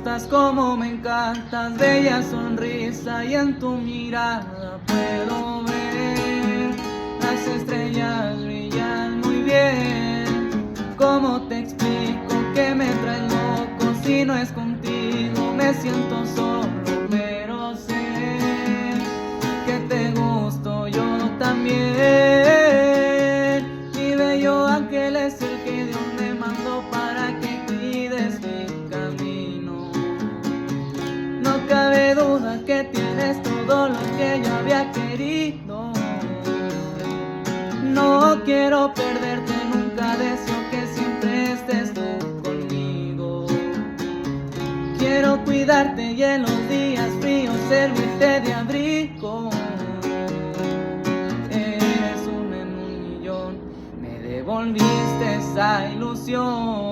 gustas, como me encantas, bella sonrisa, y en tu mirada puedo ver las estrellas brillan muy bien. ¿Cómo te explico que me traes loco? Si no es contigo me siento solo, pero sé que te gusto yo también. Mi bello ángel es el que Dios me mandó para que cuides mi camino. No cabe duda que tienes todo lo que yo había querido. No quiero perderte nunca, deseo que siempre estés tú conmigo. Quiero cuidarte y en los días fríos servirte de abrigo. Eres uno en un millón, me devolviste esa ilusión.